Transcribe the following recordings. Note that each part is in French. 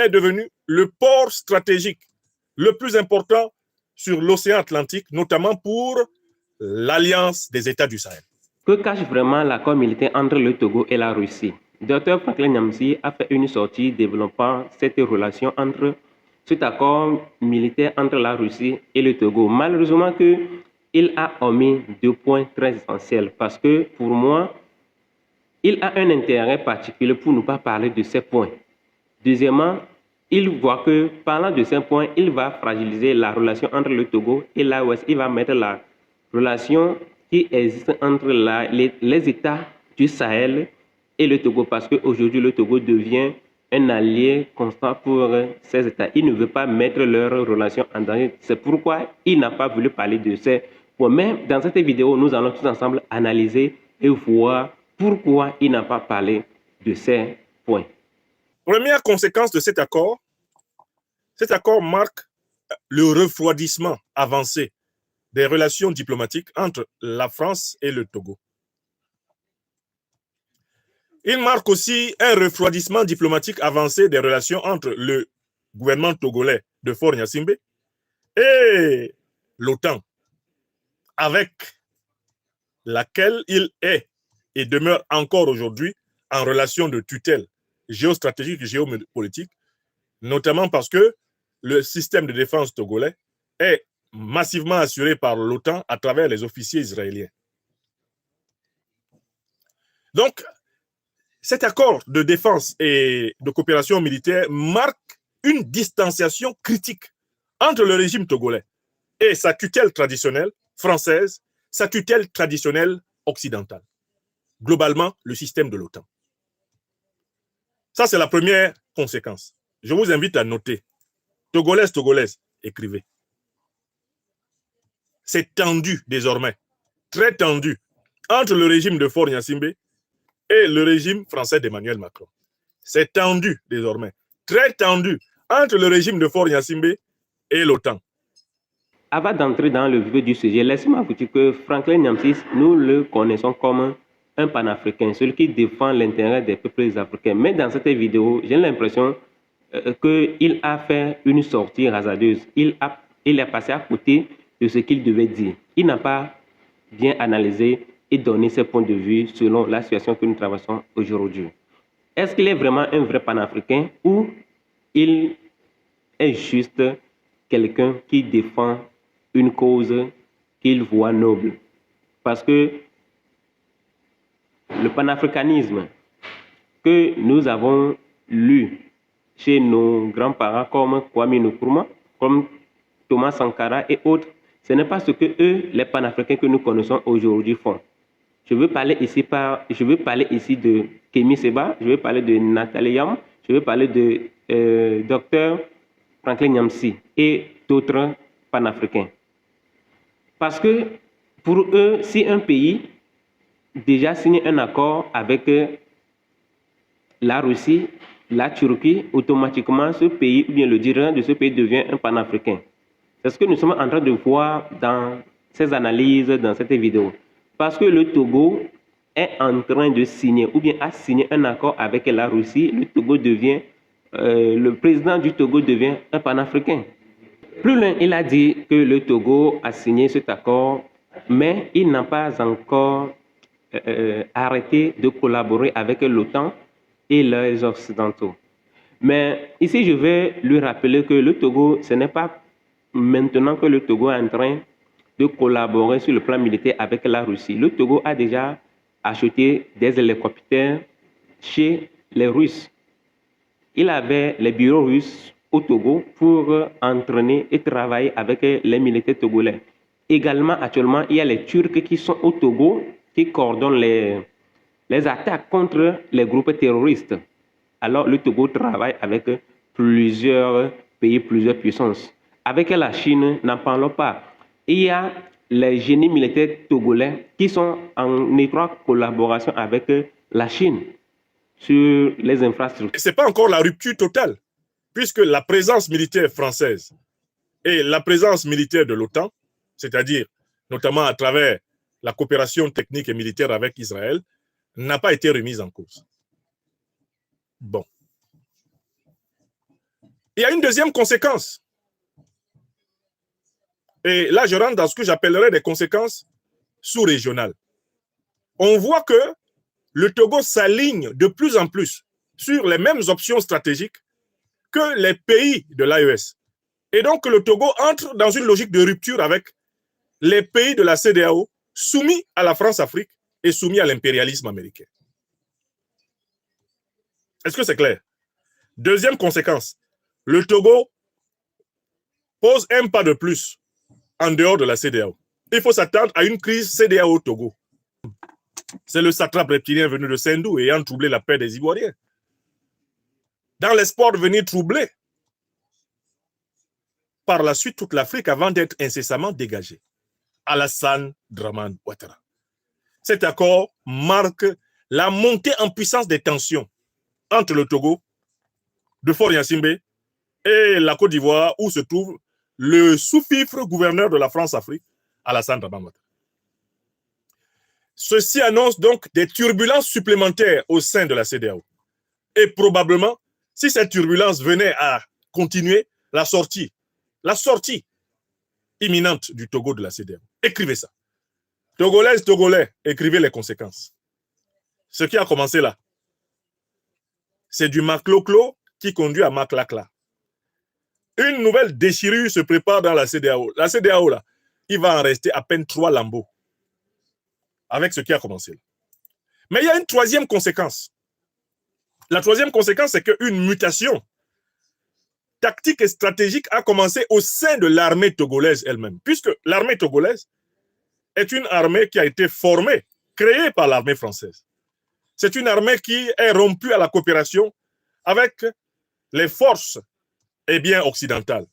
est devenu le port stratégique le plus important sur l'océan Atlantique, notamment pour l'Alliance des États du Sahel. Que cache vraiment l'accord militaire entre le Togo et la Russie? Dr Franklin Nyamsi a fait une sortie développant cette relation entre cet accord militaire entre la Russie et le Togo. Malheureusement, il a omis 2 points très essentiels parce que pour moi, il a un intérêt particulier pour ne pas parler de ces points. Deuxièmement, il voit que parlant de ces points, il va fragiliser la relation entre le Togo et l'AOS. Il va mettre la relation qui existe entre les États du Sahel et le Togo parce qu'aujourd'hui, le Togo devient un allié constant pour ces États. Il ne veut pas mettre leur relation en danger. C'est pourquoi il n'a pas voulu parler de ces points. Mais dans cette vidéo, nous allons tous ensemble analyser et voir pourquoi il n'a pas parlé de ces points. Première conséquence de cet accord marque le refroidissement avancé des relations diplomatiques entre la France et le Togo. Il marque aussi un refroidissement diplomatique avancé des relations entre le gouvernement togolais de Faure Gnassingbé et l'OTAN, avec laquelle il est et demeure encore aujourd'hui en relation de tutelle géostratégique et géopolitique, notamment parce que le système de défense togolais est massivement assuré par l'OTAN à travers les officiers israéliens. Donc, cet accord de défense et de coopération militaire marque une distanciation critique entre le régime togolais et sa tutelle traditionnelle française, sa tutelle traditionnelle occidentale. Globalement, le système de l'OTAN. Ça, c'est la première conséquence. Je vous invite à noter. Togolaise, écrivez. C'est tendu désormais, très tendu, entre le régime de Faure Gnassingbé et le régime français d'Emmanuel Macron. C'est tendu désormais, très tendu, entre le régime de Faure Gnassingbé et l'OTAN. Avant d'entrer dans le vif du sujet, laissez-moi vous dire que Franklin Nyamsi, nous le connaissons comme un panafricain, celui qui défend l'intérêt des peuples africains. Mais dans cette vidéo, j'ai l'impression qu'il a fait une sortie hasardeuse. Il est passé à côté de ce qu'il devait dire. Il n'a pas bien analysé et donné ses points de vue selon la situation que nous traversons aujourd'hui. Est-ce qu'il est vraiment un vrai panafricain ou il est juste quelqu'un qui défend une cause qu'il voit noble? Parce que le panafricanisme que nous avons lu chez nos grands-parents comme Kwame Nkrumah, comme Thomas Sankara et autres, ce n'est pas ce que eux, les panafricains que nous connaissons aujourd'hui, font. Je veux parler ici de Kémy Séba, je veux parler de Nathalie Yam, je veux parler de Dr Franklin Nyamsi et d'autres panafricains. Parce que pour eux, si un pays déjà signé un accord avec la Russie, la Turquie, automatiquement ce pays, ou bien le dirigeant de ce pays devient un panafricain. C'est ce que nous sommes en train de voir dans ces analyses, dans cette vidéo. Parce que le Togo est en train de signer, ou bien a signé un accord avec la Russie, le président du Togo devient un panafricain. Plus loin, il a dit que le Togo a signé cet accord, mais il n'a pas encore arrêté de collaborer avec l'OTAN et les Occidentaux. Mais ici, je vais lui rappeler que le Togo, ce n'est pas maintenant que le Togo est en train de collaborer sur le plan militaire avec la Russie. Le Togo a déjà acheté des hélicoptères chez les Russes. Il avait les bureaux russes au Togo pour entraîner et travailler avec les militaires togolais. Également, actuellement, il y a les Turcs qui sont au Togo, qui coordonnent les attaques contre les groupes terroristes. Alors, le Togo travaille avec plusieurs pays, plusieurs puissances. Avec la Chine, n'en parlons pas. Il y a les génies militaires togolais qui sont en étroite collaboration avec la Chine sur les infrastructures. Ce n'est pas encore la rupture totale, puisque la présence militaire française et la présence militaire de l'OTAN, c'est-à-dire notamment à travers la coopération technique et militaire avec Israël, n'a pas été remise en cause. Bon. Il y a une deuxième conséquence. Et là, je rentre dans ce que j'appellerais des conséquences sous-régionales. On voit que le Togo s'aligne de plus en plus sur les mêmes options stratégiques que les pays de l'AES. Et donc, le Togo entre dans une logique de rupture avec les pays de la CEDEAO soumis à la France-Afrique et soumis à l'impérialisme américain. Est-ce que c'est clair? Deuxième conséquence, le Togo pose un pas de plus en dehors de la CEDEAO. Il faut s'attendre à une crise CEDEAO-Togo. C'est le satrape reptilien venu de Sendou ayant troublé la paix des Ivoiriens. Dans l'espoir de venir troubler par la suite toute l'Afrique avant d'être incessamment dégagé. Alassane Dramane Ouattara. Cet accord marque la montée en puissance des tensions entre le Togo, de Fort-Gnassingbé, et la Côte d'Ivoire, où se trouve le sous-fifre gouverneur de la France-Afrique, Alassane Dramane Ouattara. Ceci annonce donc des turbulences supplémentaires au sein de la CEDEAO. Et probablement, si cette turbulence venait à continuer, la sortie imminente du Togo de la CEDEAO. Écrivez ça. Togolaises, Togolais, écrivez les conséquences. Ce qui a commencé là, c'est du macloclo qui conduit à maclacla. Une nouvelle déchirure se prépare dans la CEDEAO. La CEDEAO, là, il va en rester à peine 3 lambeaux avec ce qui a commencé là. Mais il y a une troisième conséquence. La troisième conséquence, c'est qu'une mutation tactique et stratégique a commencé au sein de l'armée togolaise elle-même, puisque l'armée togolaise est une armée qui a été formée, créée par l'armée française. C'est une armée qui est rompue à la coopération avec les forces occidentales.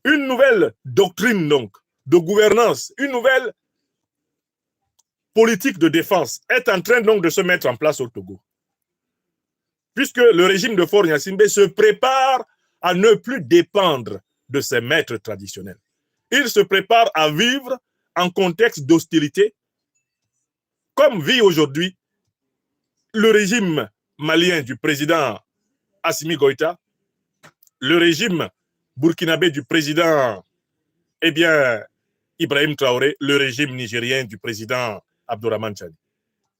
Une nouvelle doctrine donc de gouvernance, une nouvelle politique de défense est en train donc de se mettre en place au Togo. Puisque le régime de Fort-Gnassingbé se prépare à ne plus dépendre de ses maîtres traditionnels. Il se prépare à vivre en contexte d'hostilité, comme vit aujourd'hui le régime malien du président Assimi Goïta, le régime burkinabé du président Ibrahim Traoré, le régime nigérien du président Abdourahmane Tchani.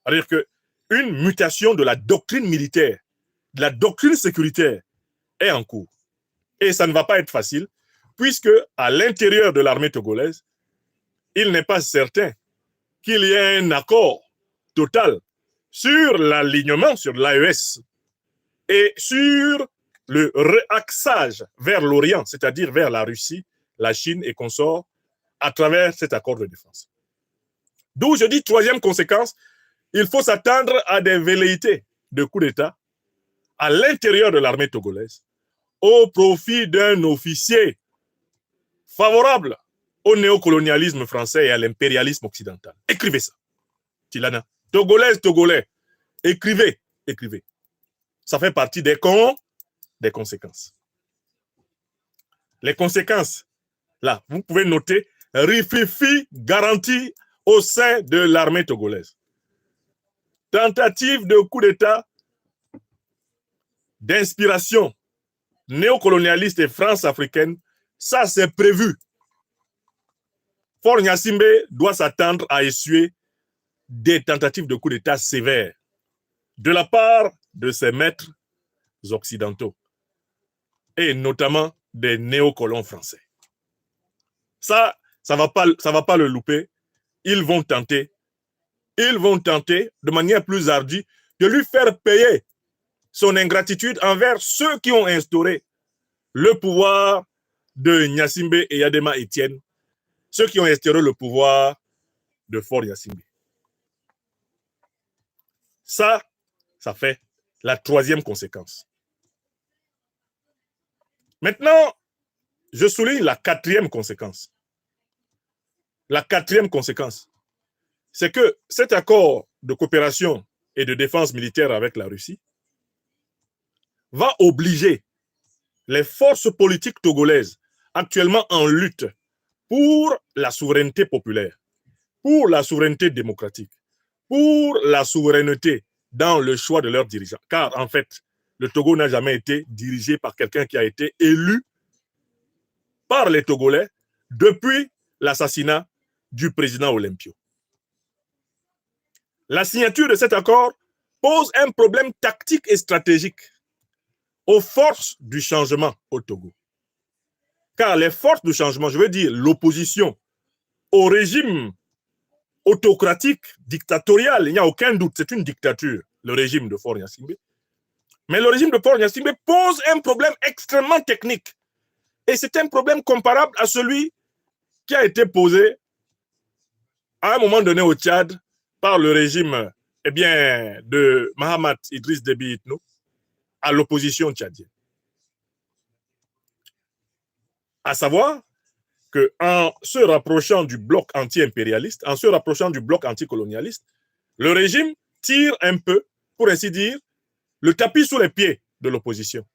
C'est-à-dire qu'une mutation de la doctrine militaire, de la doctrine sécuritaire est en cours. Et ça ne va pas être facile, puisque à l'intérieur de l'armée togolaise, il n'est pas certain qu'il y ait un accord total sur l'alignement sur l'AES et sur le réaxage vers l'Orient, c'est-à-dire vers la Russie, la Chine et consorts, à travers cet accord de défense. D'où je dis, troisième conséquence, il faut s'attendre à des velléités de coup d'État à l'intérieur de l'armée togolaise au profit d'un officier favorable au néocolonialisme français et à l'impérialisme occidental. Écrivez ça. Tilana. Togolaises, Togolais, écrivez. Ça fait partie des conséquences. Les conséquences, là, vous pouvez noter, rififi garantie au sein de l'armée togolaise. Tentative de coup d'État d'inspiration néocolonialiste et france-africaine, ça c'est prévu. Fort-Gnassingbé doit s'attendre à essuyer des tentatives de coup d'État sévères de la part de ses maîtres occidentaux et notamment des néocolons français. Ça va pas le louper. Ils vont tenter de manière plus ardue de lui faire payer son ingratitude envers ceux qui ont instauré le pouvoir de Gnassingbé et Yadema Étienne, ceux qui ont instauré le pouvoir de Fort-Gnassingbé. Ça fait la troisième conséquence. Maintenant, je souligne la quatrième conséquence. La quatrième conséquence, c'est que cet accord de coopération et de défense militaire avec la Russie va obliger les forces politiques togolaises actuellement en lutte pour la souveraineté populaire, pour la souveraineté démocratique, pour la souveraineté dans le choix de leurs dirigeants. Car en fait, Le Togo n'a jamais été dirigé par quelqu'un qui a été élu par les Togolais depuis l'assassinat du président Olympio. La signature de cet accord pose un problème tactique et stratégique aux forces du changement au Togo. Car les forces du changement, je veux dire l'opposition au régime autocratique, dictatorial, il n'y a aucun doute, c'est une dictature, le régime de Faure Gnassingbé. Mais le régime de Faure Gnassingbé pose un problème extrêmement technique. Et c'est un problème comparable à celui qui a été posé à un moment donné au Tchad par le régime de Mahamat Idriss Déby Itno à l'opposition tchadienne. À savoir qu'en se rapprochant du bloc anti-impérialiste, en se rapprochant du bloc anticolonialiste, le régime tire un peu, pour ainsi dire, le tapis sous les pieds de l'opposition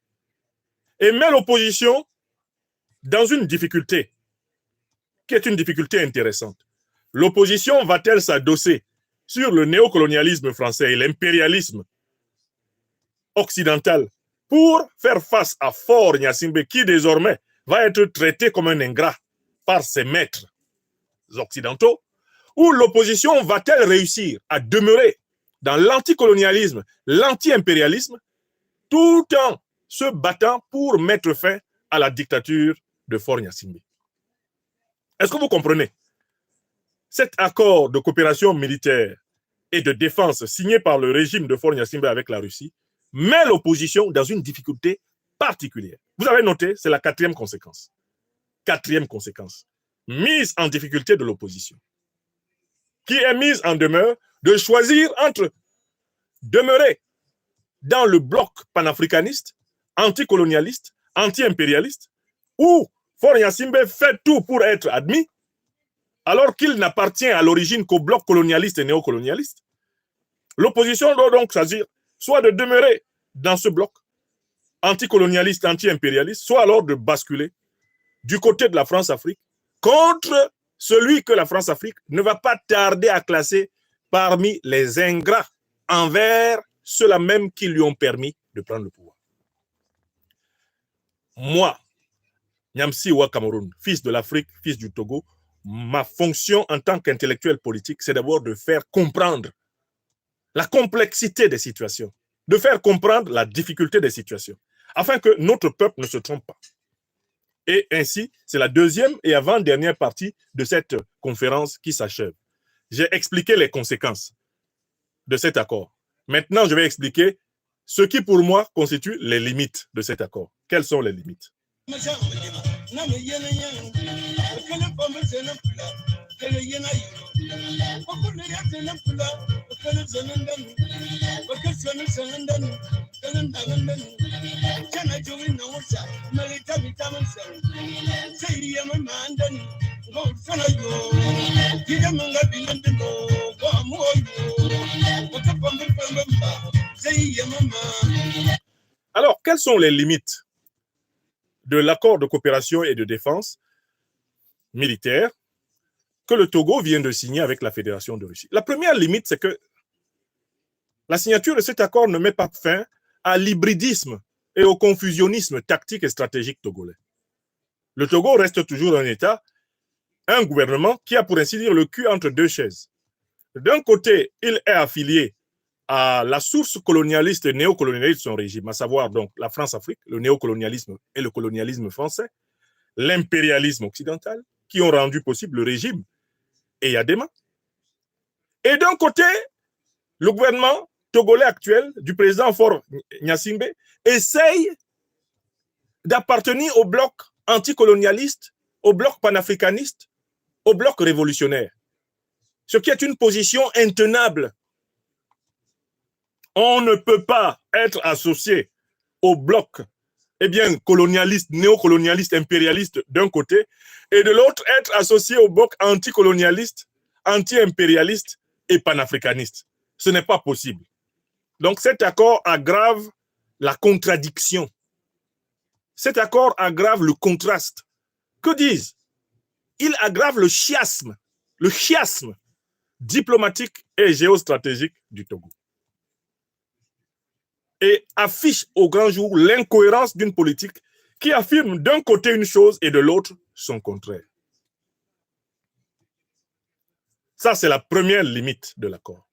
et met l'opposition dans une difficulté qui est une difficulté intéressante. L'opposition va-t-elle s'adosser sur le néocolonialisme français et l'impérialisme occidental pour faire face à Faure Gnassingbé qui désormais va être traité comme un ingrat par ses maîtres occidentaux, ou l'opposition va-t-elle réussir à demeurer dans l'anticolonialisme, l'anti-impérialisme, tout en se battant pour mettre fin à la dictature de Faure Gnassingbé? Est-ce que vous comprenez? Cet accord de coopération militaire et de défense signé par le régime de Faure Gnassingbé avec la Russie met l'opposition dans une difficulté particulière. Vous avez noté, c'est la quatrième conséquence. Quatrième conséquence, mise en difficulté de l'opposition, qui est mise en demeure de choisir entre demeurer dans le bloc panafricaniste, anticolonialiste, anti-impérialiste, où Faure Gnassingbé fait tout pour être admis, alors qu'il n'appartient à l'origine qu'au bloc colonialiste et néocolonialiste. L'opposition doit donc choisir soit de demeurer dans ce bloc anticolonialiste, anti-impérialiste, soit alors de basculer du côté de la France-Afrique contre celui que la France-Afrique ne va pas tarder à classer parmi les ingrats envers ceux-là même qui lui ont permis de prendre le pouvoir. Moi, Nyamsi Wa Cameroun, fils de l'Afrique, fils du Togo, ma fonction en tant qu'intellectuel politique, c'est d'abord de faire comprendre la complexité des situations, de faire comprendre la difficulté des situations, afin que notre peuple ne se trompe pas. Et ainsi, c'est la deuxième et avant-dernière partie de cette conférence qui s'achève. J'ai expliqué les conséquences de cet accord. Maintenant, je vais expliquer ce qui, pour moi, constitue les limites de cet accord. Quelles sont les limites? Alors, quelles sont les limites de l'accord de coopération et de défense militaire que le Togo vient de signer avec la Fédération de Russie? La première limite, c'est que la signature de cet accord ne met pas fin à l'hybridisme et au confusionnisme tactique et stratégique togolais. Le Togo reste toujours un État, un gouvernement qui a pour ainsi dire le cul entre deux chaises. D'un côté, il est affilié à la source colonialiste et néocolonialiste de son régime, à savoir donc la France-Afrique, le néocolonialisme et le colonialisme français, l'impérialisme occidental, qui ont rendu possible le régime Eyadema. Et d'un côté, le gouvernement togolais actuel du président Faure Gnassingbé essaye d'appartenir au bloc anticolonialiste, au bloc panafricaniste, au bloc révolutionnaire. Ce qui est une position intenable. On ne peut pas être associé au bloc colonialiste, néocolonialiste, impérialiste d'un côté, et de l'autre être associé au bloc anticolonialiste, anti-impérialiste et panafricaniste. Ce n'est pas possible. Donc cet accord aggrave la contradiction. Cet accord aggrave le contraste. Que disent? Il aggrave le chiasme diplomatique et géostratégique du Togo. et affiche au grand jour l'incohérence d'une politique qui affirme d'un côté une chose et de l'autre son contraire. Ça, c'est la première limite de l'accord.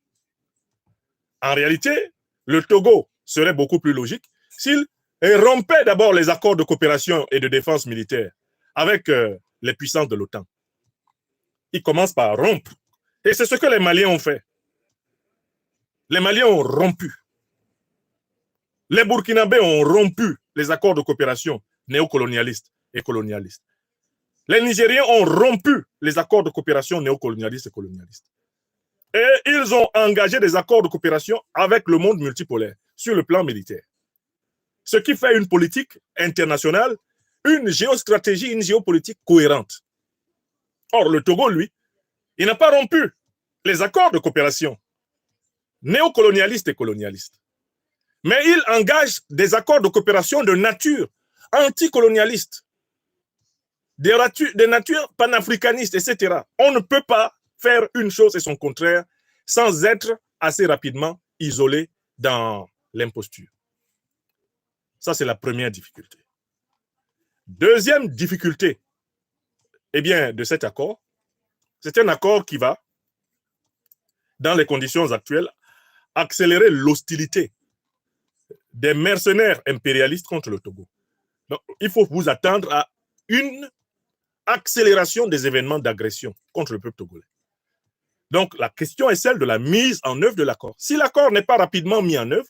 En réalité, le Togo serait beaucoup plus logique s'il rompait d'abord les accords de coopération et de défense militaire avec les puissances de l'OTAN. Il commence par rompre. Et c'est ce que les Maliens ont fait. Les Maliens ont rompu. Les Burkinabés ont rompu les accords de coopération néocolonialistes et colonialistes. Les Nigériens ont rompu les accords de coopération néocolonialistes et colonialistes. Et ils ont engagé des accords de coopération avec le monde multipolaire sur le plan militaire. Ce qui fait une politique internationale, une géostratégie, une géopolitique cohérente. Or, le Togo, lui, il n'a pas rompu les accords de coopération néocolonialistes et colonialistes. Mais il engage des accords de coopération de nature anticolonialiste, de nature panafricaniste, etc. On ne peut pas faire une chose et son contraire sans être assez rapidement isolé dans l'imposture. Ça, c'est la première difficulté. Deuxième difficulté, eh bien, de cet accord, c'est un accord qui va, dans les conditions actuelles, accélérer l'hostilité des mercenaires impérialistes contre le Togo. Donc, il faut vous attendre à une accélération des événements d'agression contre le peuple togolais. Donc, la question est celle de la mise en œuvre de l'accord. Si l'accord n'est pas rapidement mis en œuvre,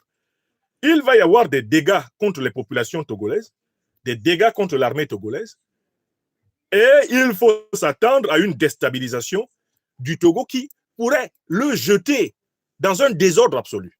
il va y avoir des dégâts contre les populations togolaises, des dégâts contre l'armée togolaise, et il faut s'attendre à une déstabilisation du Togo qui pourrait le jeter dans un désordre absolu.